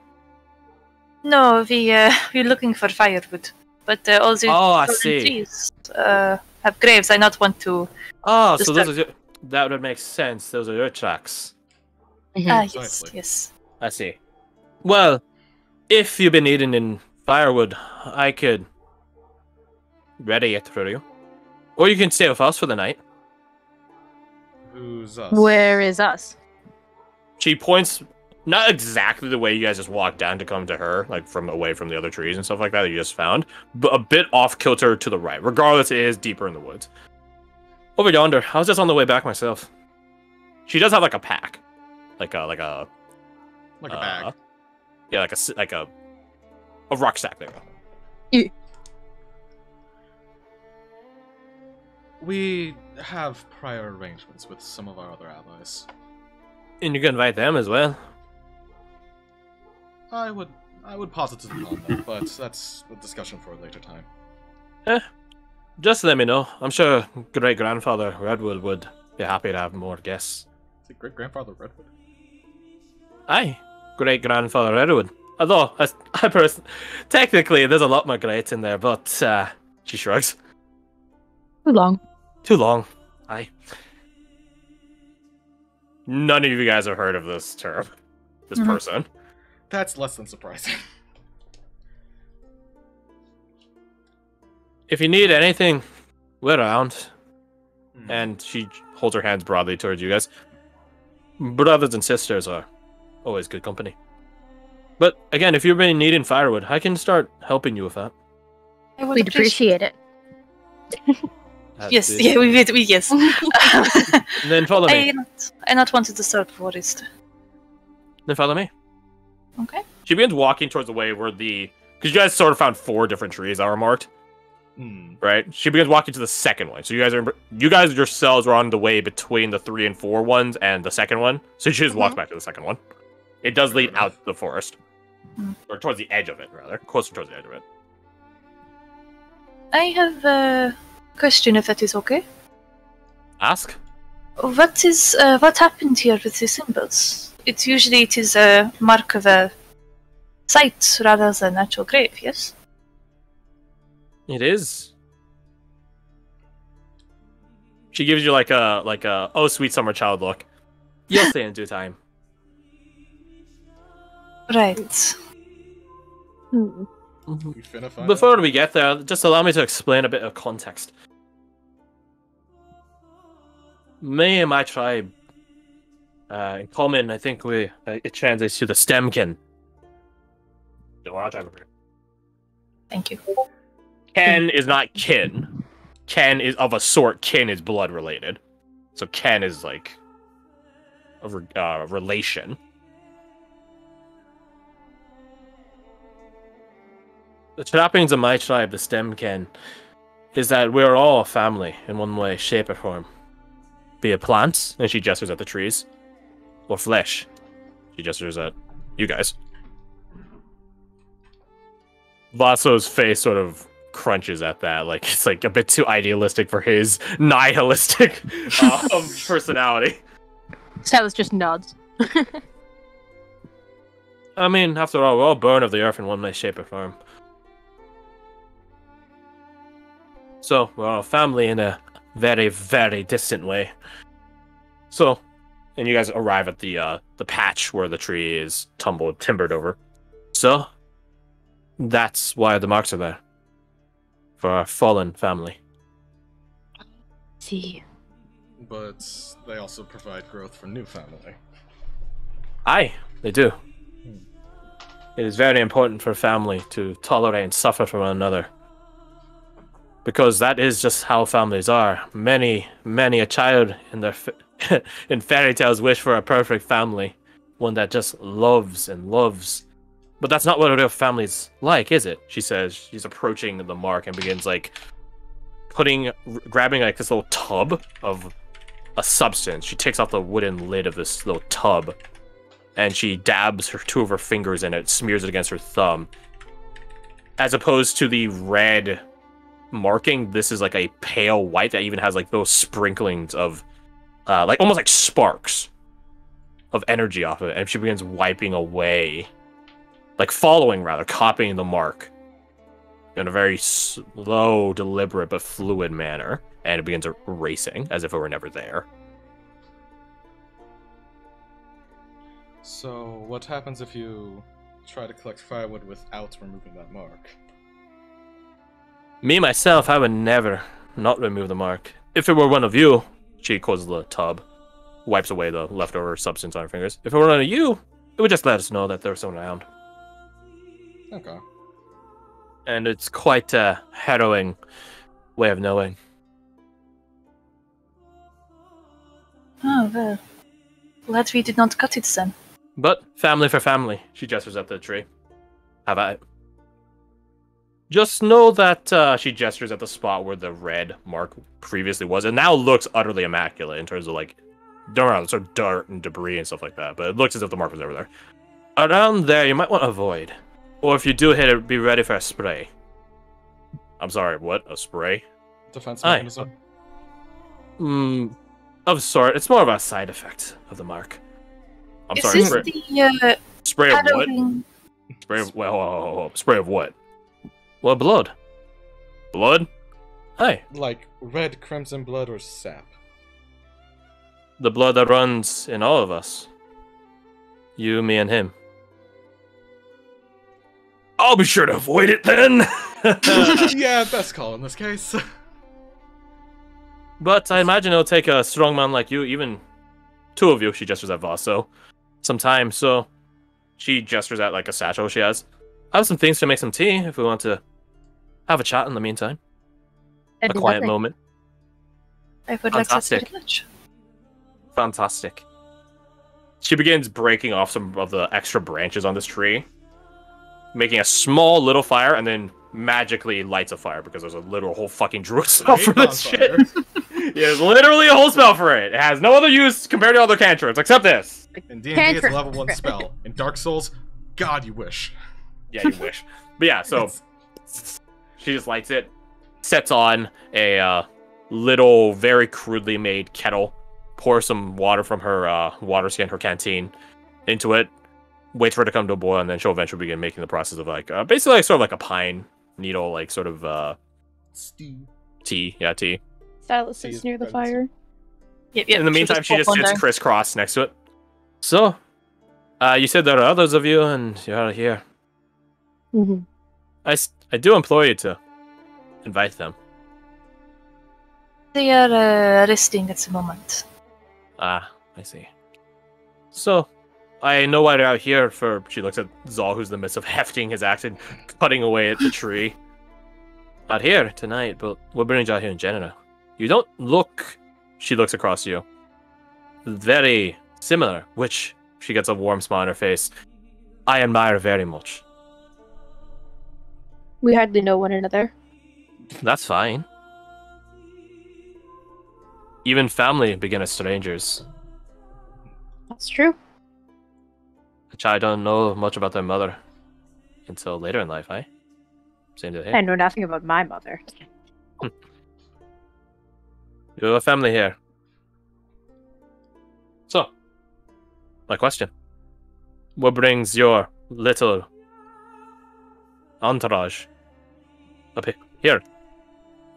No, we're looking for firewood, but all the Oh, I fallen see. trees have graves. I not want to. Oh, so Disturb- those are your, that would make sense. Those are your tracks. Yes, Precisely. yes. I see. Well, if you've been eating in firewood, I could ready yet for you. Or you can stay with us for the night. Who's us? Where is us? She points not exactly the way you guys just walked down to come to her, like from away from the other trees and stuff like that you just found, but a bit off kilter to the right. Regardless, it is deeper in the woods. Over yonder. I was just on the way back myself. She does have like a pack, like a bag. Yeah, like a rucksack there. We have prior arrangements with some of our other allies. And you can invite them as well. I would posit to the that, but that's a discussion for a later time. Just let me know. I'm sure great-grandfather Redwood would be happy to have more guests. Is it great-grandfather Redwood? Aye, great-grandfather Redwood. Although, technically, there's a lot more greats in there, but, she shrugs. Too long. Too long. Aye. None of you guys have heard of this term. This person. That's less than surprising. If you need anything, we're around. And she holds her hands broadly towards you guys. Brothers and sisters are always good company. But again, if you're really needing firewood, I can start helping you with that. We'd appreciate it. Yes, yeah, we yes. And then follow me. I not want to disturb forest. Then follow me. Okay. She begins walking towards the way where because you guys sort of found 4 different trees that were marked. Right? She begins walking to the second one. So you guys yourselves were on the way between the 3 and 4 ones and the second one. So she just walks back to the second one. It does lead out the forest. Or towards the edge of it, rather. Closer towards the edge of it. I have a question, if that is okay. Ask. What happened here with the symbols? It is a mark of a site rather than a natural grave, yes? It is. She gives you like a oh sweet summer child look. You'll see in due time. Right. Before we get there, just allow me to explain a bit of context. Me and my tribe, in common, I think it translates to the Stemkin. Thank you. Ken is not kin. Ken is of a sort. Kin is blood related. So Ken is like a relation. The trappings of my tribe, the Stemkin, is that we're all a family in one way, shape, or form. Be it plants, and she gestures at the trees, or flesh. She gestures at you guys. Vasso's face sort of crunches at that, like it's like a bit too idealistic for his nihilistic personality. Silas just nods. I mean, after all, we're all born of the earth in one way, shape, or form. So, we're all family in a very, very distant way. So, and you guys arrive at the patch where the tree is timbered over. So, that's why the marks are there. For our fallen family. See. But they also provide growth for new family. Aye, they do. It is very important for a family to tolerate and suffer from one another. Because that is just how families are. Many a child in their in fairy tales wish for a perfect family. One that just loves and loves. But that's not what a real family's like, is it? She says. She's approaching the mark and begins like grabbing like this little tub of a substance. She takes off the wooden lid of this little tub and she dabs 2 of her fingers in it, smears it against her thumb. As opposed to the red marking, this is like a pale white that even has like those sprinklings of like almost like sparks of energy off of it, and she begins wiping away, like copying the mark in a very slow, deliberate but fluid manner, and it begins erasing as if it were never there. So what happens if you try to collect firewood without removing that mark? Me, myself, I would never not remove the mark. If it were one of you, she closes the tub, wipes away the leftover substance on her fingers. If it were one of you, it would just let us know that there was someone around. Okay. And it's quite a harrowing way of knowing. Oh, well. Glad we did not cut it then. But family for family, she gestures at the tree. Have at it. Just know that she gestures at the spot where the red mark previously was. It now looks utterly immaculate in terms of like, sort of dirt and debris and stuff like that. But it looks as if the mark was over there. Around there, you might want to avoid. Or if you do hit it, be ready for a spray. I'm sorry, what? A spray? Defense mechanism? Of sort. It's more of a side effect of the mark. I'm Is sorry, this spray. the Spray of what? Halloween- Spray of well, spray of what? Well, blood. Blood? Hey, Like red crimson blood or sap? the blood that runs in all of us. You, me, and him. I'll be sure to avoid it then. Yeah, best call in this case. But I imagine it'll take a strong man like you, even two of you. She gestures at Vaso. Some time, so she gestures at like a satchel she has. I have some things to make some tea if we want to have a chat in the meantime. That'd A be quiet lovely. moment. I would like that Fantastic. very much. Fantastic. She begins breaking off some of the extra branches on this tree, making a small little fire, and then magically lights a fire because there's a literal whole fucking druid spell for this shit. Yeah, there's literally a whole spell for it. It has no other use compared to other cantrips except this. In D&D, it's a Cantrip. level 1 spell. In Dark Souls, God, you wish. Yeah, you wish. But yeah, so she just lights it, sets on a little, very crudely made kettle, pours some water from her water skin, her canteen, into it, waits for it to come to a boil, and then she'll eventually begin making the process of like basically like, sort of like a pine needle, like sort of Stew. tea. Yeah, tea. Silas Tea sits is near the good. fire. Yep, In the meantime, she just pop one sits down. crisscross next to it. So, you said there are others of you, and you're here. Mm-hmm. I do implore you to invite them. They are resting at the moment. Ah, I see. So, I know why they're out here for... She looks at Zal, who's in the midst of hefting his axe and cutting away at the tree. Not here tonight, but what brings you out here in general? You don't look... She looks across you. Very similar, which she gets a warm smile on her face. I admire very much. We hardly know one another. That's fine. Even family begin as strangers. That's true. A child don't know much about their mother until later in life, eh? Same to I him. know nothing about my mother. You have a family here. So, my question. What brings your little entourage up here?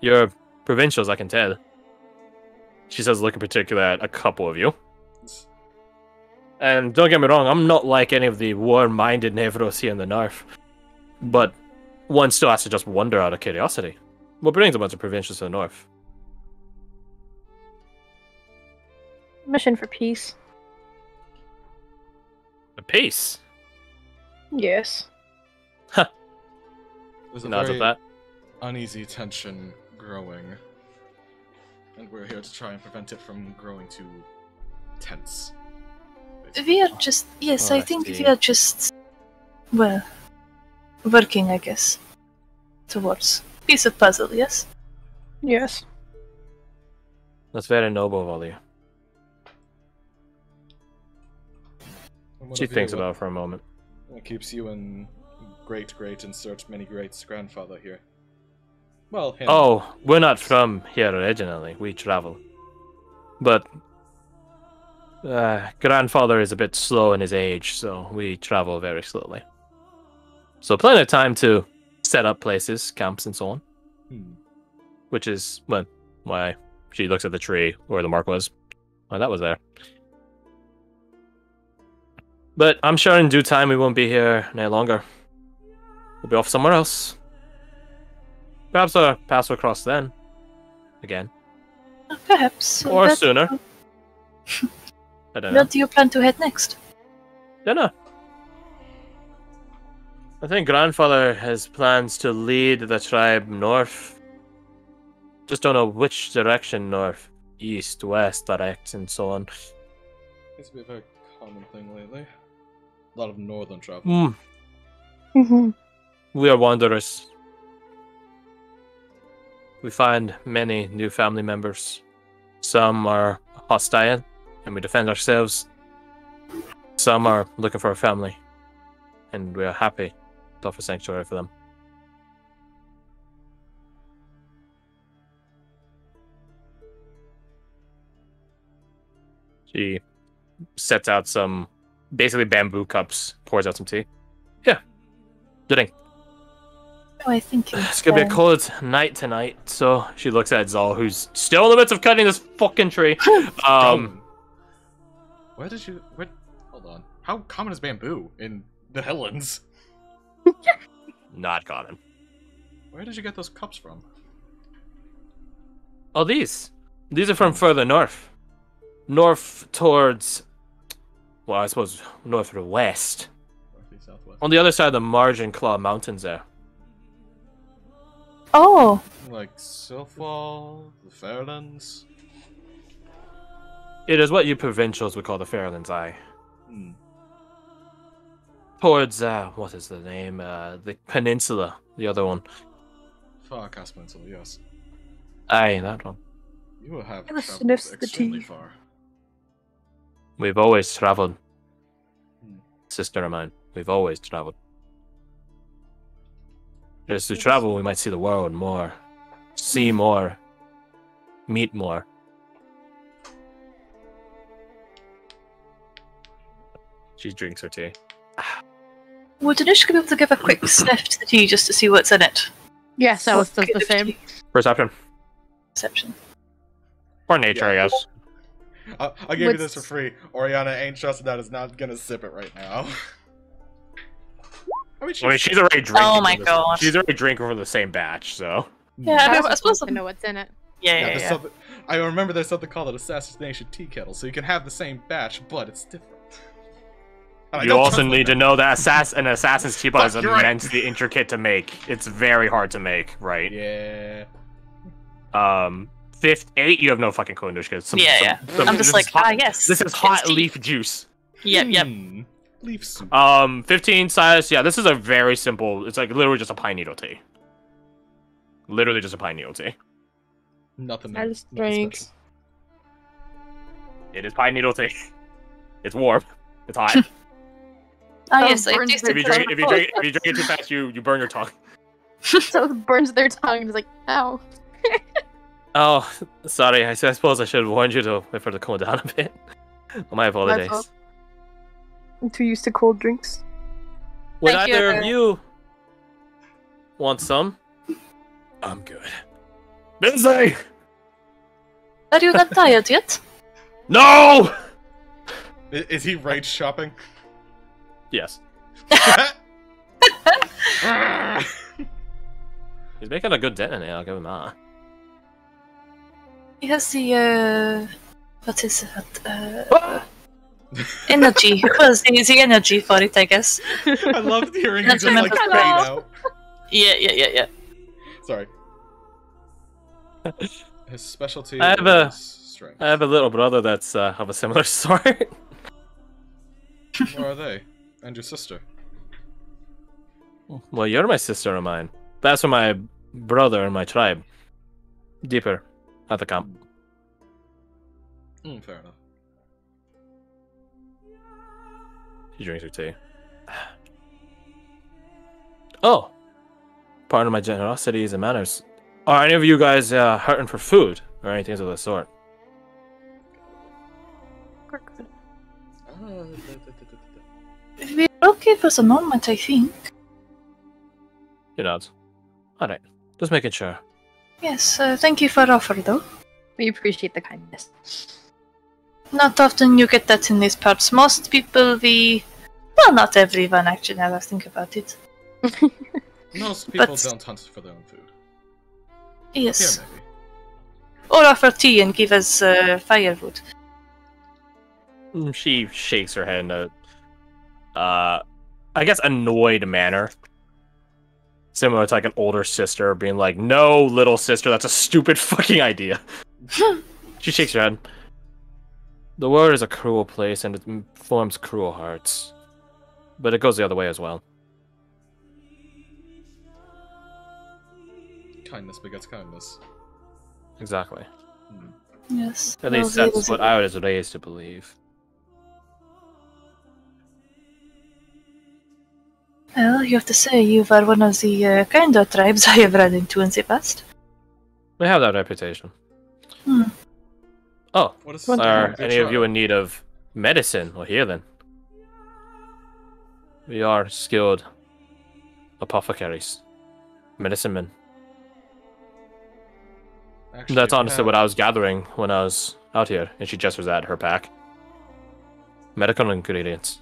You're provincials, I can tell. She says, looking particular at a couple of you. And don't get me wrong, I'm not like any of the war-minded Nevros here in the north. But one still has to just wonder out of curiosity. What brings a bunch of provincials to the north? Mission for peace. The peace. Yes. There's a Nods very at that. uneasy tension growing. And we're here to try and prevent it from growing too tense. We are just... Yes, Oh, I I think see. we are just... Well... Working, I guess. Towards... Piece of puzzle, yes? Yes. That's very noble of all of you. And what She of thinks you, about it for a moment. what keeps you and great insert many greats grandfather here? Well, him. Oh, we're not from here originally. We travel. But grandfather is a bit slow in his age, so we travel very slowly. So plenty of time to set up places, camps, and so on. Hmm. Which is why she looks at the tree where the mark was. Well, that was there. But I'm sure in due time we won't be here any longer. We'll be off somewhere else. Perhaps our paths will cross then. Again. Perhaps. Or Where- sooner. I don't know. Where do you plan to head next? Don't know. I think grandfather has plans to lead the tribe north. Just don't know which direction north, east, west, direct, and so on. It's been a very common thing lately. A lot of northern travel. Hmm. Mm-hmm. We are wanderers. We find many new family members. Some are hostile, and we defend ourselves. Some are looking for a family, and we are happy to offer sanctuary for them. She sets out some, basically bamboo cups, pours out some tea. Yeah, drink. Oh, I think It's gonna be a cold night tonight, so she looks at Zal, who's still in the midst of cutting this fucking tree. Where did you... Hold on. How common is bamboo in the Highlands? Not common. Where did you get those cups from? Oh, these are from further north. North towards, well, I suppose north or west. Northeast, southwest. On the other side of the Margin Claw Mountains there. Oh, Like Silfwall, the Fairlands. It is what you provincials would call the Fairlands Eye. Hmm. Towards, what is the name? The peninsula, the other one. Farcast Peninsula, yes. Aye, that one. You will have Ever traveled sniffs the extremely tea? far. We've always traveled. Hmm. Sister of mine, we've always traveled. As we travel, we might see the world more. See more. Meet more. She drinks her tea. would Anushka be able to give a quick sniff to the tea just to see what's in it? Yes, Alice does the same. Perception. Perception. Or nature, I guess. I'll give you this for free. Oriana ain't trusted that is not gonna sip it right now. I mean, She's already drinking. Oh my from gosh. She's already drinking from the same batch, so. Yeah, I Alice suppose. wants to know what's in it. Yeah. there's something- I remember there's something called an assassination tea kettle, so you can have the same batch, but it's different. And I You don't also trust need to them. know that an assassin's teapot is Fuck, you're right. immensely intricate to make. It's very hard to make, right? Yeah. 8, you have no fucking clue, Anushka. Yeah. I'm just like, yes. This is it's hot tea. leaf juice. Yep. Hmm. Leaf soup. 15 size. Yeah, this is a very simple. It's like literally just a pine needle tea. Literally just a pine needle tea. Nothing. Alice nothing drinks. special. It is pine needle tea. It's warm. It's hot. Ah, Oh, yes, I burns tasted if you their drink, tongue. if you drink it too fast, you burn your tongue. So it burns their tongue and it's like, ow. Oh, sorry. I suppose I should have warned you to wait for it to cool down a bit. My apologies. fault. I'm too used to cold drinks. Would Thank you. either of you want some? I'm good. Busy! Are you not tired yet? No! Is he rage shopping? Yes. He's making a good dent in it, I'll give him that. He has the, what is it? Energy. Well, the energy for it, I guess. I loved hearing you That's just like another fade thing. out. Yeah. Sorry. His specialty I have a- is strength. I have a little brother that's of a similar sort. Where are they? And your sister? Well, you're my sister of mine. That's for my brother and my tribe. Deeper at the camp. Fair enough. She drinks her tea. Oh! Pardon my generosities and manners. Are any of you guys hurting for food or anything of the sort? We're okay for the moment, I think. You nods. Alright. Just making sure. Yes, thank you for offer, though. We appreciate the kindness. Not often you get that in these parts. Most people, well, not everyone, actually, now that I think about it. Most people But- don't hunt for their own food. Yes. Here, maybe. Or offer tea and give us firewood. She shakes her head in a, I guess, annoyed manner. Similar to like an older sister being like, "No, little sister, that's a stupid fucking idea." She shakes her head. The world is a cruel place and it forms cruel hearts. But it goes the other way as well. Kindness begets kindness. Exactly. Yes. At least that's what I was raised to believe. Well, you have to say you are one of the kinder tribes I have run into in the past. We have that reputation. Hmm. Oh, What is are any of you in need of medicine or healing? We are skilled apothecaries, medicine men. Actually, That's if you honestly have- what I was gathering when I was out here, and she gestures at her pack. Medical ingredients.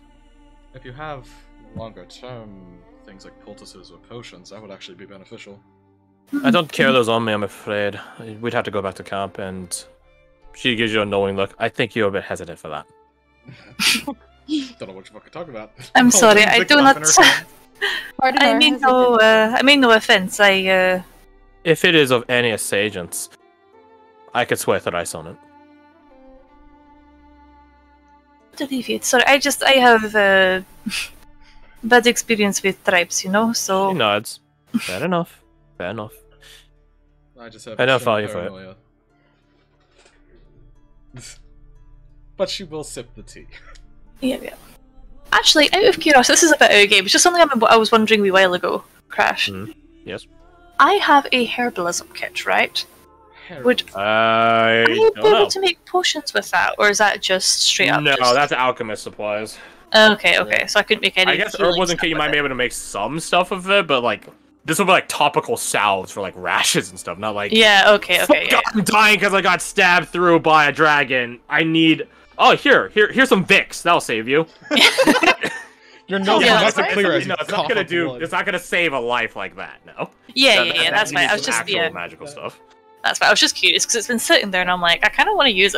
If you have longer term things like poultices or potions, that would actually be beneficial. I don't carry those on me, I'm afraid. We'd have to go back to camp, and she gives you a knowing look. I think you're a bit hesitant for that. Don't know what you're fucking talking about. I'm sorry, Holding I the do cup not. in her hand. Pardon I our mean hesitancy. I mean no offense. If it is of any agents, I could swear thrice on it. Alleviate. Sorry, I have bad experience with tribes, you know. She So nods. Fair enough. Fair enough. I just have I don't extreme follow you for it. paranoia. But she will sip the tea. yeah. Actually, out of curiosity, this is a bit out of game. It's just something I was wondering a wee while ago. Crash. Yes. I have a herbalism kit, right? Would I I don't be know. able to make potions with that, or is that just straight up? No, just- that's alchemist supplies. Okay. So I couldn't make any. I guess healing herbalism stuff kit you with might be it. able to make some stuff of it, but like this would be like topical salves for like rashes and stuff, not like Yeah. Okay. "Fuck, Yeah. I'm dying because I got stabbed through by a dragon. I need. Oh, here's some Vicks. That'll save you. Your nose Yeah, is nice and right? clear as No, you it's not cough gonna up do. blood. It's not gonna save a life like that. No. Yeah. That That's needs fine. I was some just actual magical stuff. That's fine. I was just curious because it's been sitting there, and I'm like, I kind of want to use it.